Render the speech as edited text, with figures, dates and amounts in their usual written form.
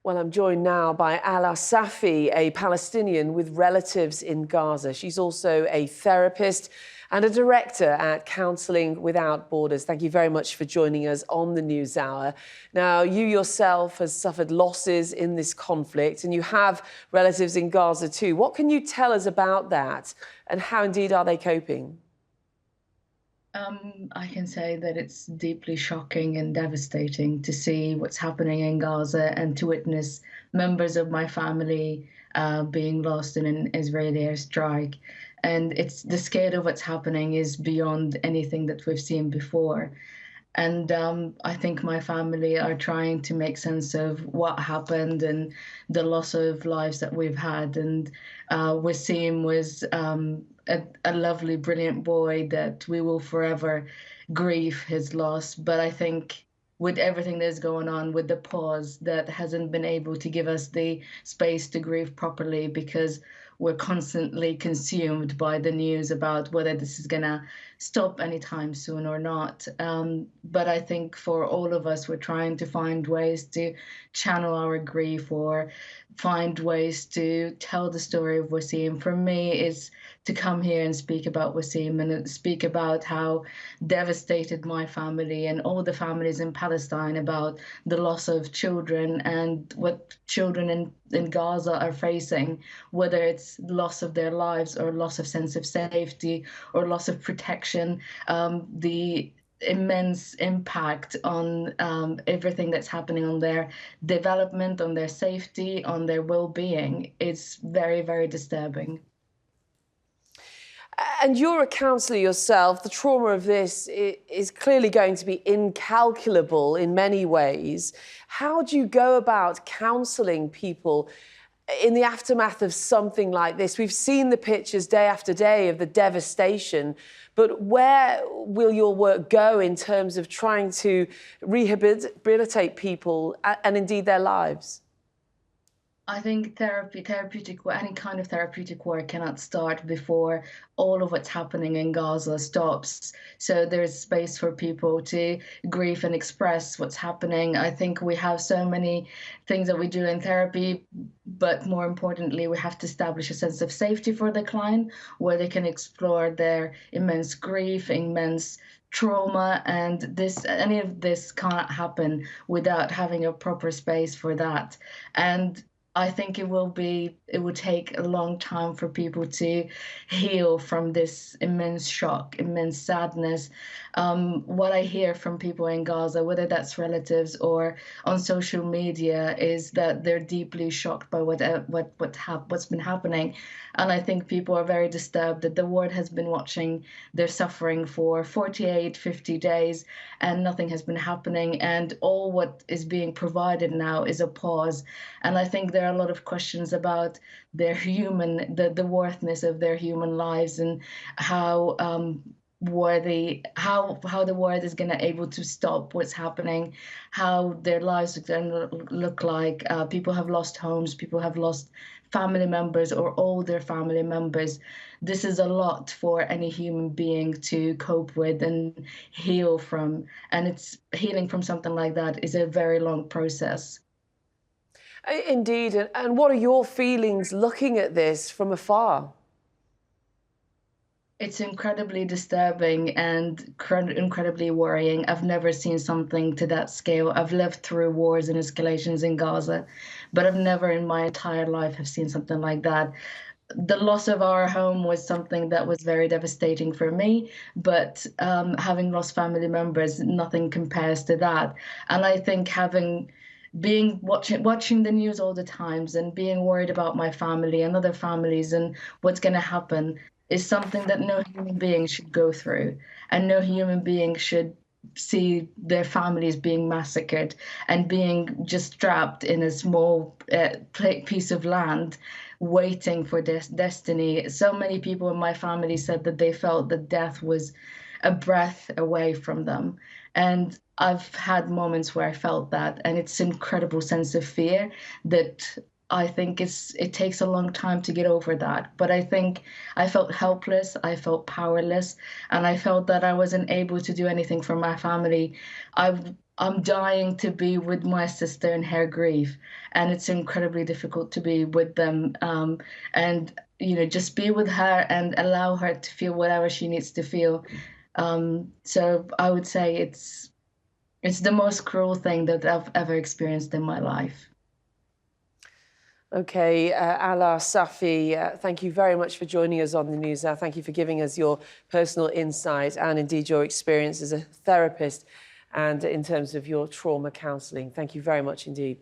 Well, I'm joined now by Alaa Safi, a Palestinian with relatives in Gaza. She's also a therapist and a director at Counselling Without Borders. Thank you very much for joining us on the News Hour. Now, you yourself have suffered losses in this conflict and you have relatives in Gaza too. What can you tell us about that and how indeed are they coping? I can say that it's deeply shocking and devastating to see what's happening in Gaza and to witness members of my family being lost in an Israeli airstrike. And it's the scale of what's happening is beyond anything that we've seen before. And I think my family are trying to make sense of what happened and the loss of lives that we've had. And Wasim was a lovely, brilliant boy that we will forever grieve his loss. But I think with everything that's going on, with the pause that hasn't been able to give us the space to grieve properly because we're constantly consumed by the news about whether this is going to stop anytime soon or not. But I think for all of us, we're trying to find ways to channel our grief or find ways to tell the story of Wasim. For me, is to come here and speak about Wasim and speak about how devastated my family and all the families in Palestine about the loss of children and what children in Gaza are facing, whether it's loss of their lives or loss of sense of safety or loss of protection, the immense impact on everything that's happening on their development, on their safety, on their well-being. It's very, very disturbing. And you're a counsellor yourself. The trauma of this is clearly going to be incalculable in many ways. How do you go about counselling people in the aftermath of something like this? We've seen the pictures day after day of the devastation, but where will your work go in terms of trying to rehabilitate people and indeed their lives? I think any kind of therapeutic work cannot start before all of what's happening in Gaza stops. So there's space for people to grieve and express what's happening. I think we have so many things that we do in therapy, but more importantly, we have to establish a sense of safety for the client where they can explore their immense grief, immense trauma, and any of this can't happen without having a proper space for that. And I think it would take a long time for people to heal from this immense shock, immense sadness. What I hear from people in Gaza, whether that's relatives or on social media, is that they're deeply shocked by what's been happening. And I think people are very disturbed that the world has been watching their suffering for 48, 50 days, and nothing has been happening. And all what is being provided now is a pause. And I think there are a lot of questions about the worthiness of their human lives and how how the world is going to able to stop what's happening, how their lives are going to look like. People have lost homes, people have lost family members or all their family members. This is a lot for any human being to cope with and heal from. And it's healing from something like that is a very long process. Indeed. And what are your feelings looking at this from afar? It's incredibly disturbing and incredibly worrying. I've never seen something to that scale. I've lived through wars and escalations in Gaza, but I've never in my entire life have seen something like that. The loss of our home was something that was very devastating for me, but having lost family members, nothing compares to that. And I think being watching the news all the times and being worried about my family and other families and what's going to happen is something that no human being should go through, and no human being should see their families being massacred and being just trapped in a small piece of land waiting for this destiny. So many people in my family said that they felt that death was a breath away from them. And I've had moments where I felt that, and it's an incredible sense of fear that I think it takes a long time to get over that. But I think I felt helpless, I felt powerless, and I felt that I wasn't able to do anything for my family. I I'm dying to be with my sister in her grief, and it's incredibly difficult to be with them. And just be with her and allow her to feel whatever she needs to feel. So I would say it's the most cruel thing that I've ever experienced in my life. Okay, Alaa Safi, thank you very much for joining us on the news now. Thank you for giving us your personal insight and indeed your experience as a therapist and in terms of your trauma counselling. Thank you very much indeed.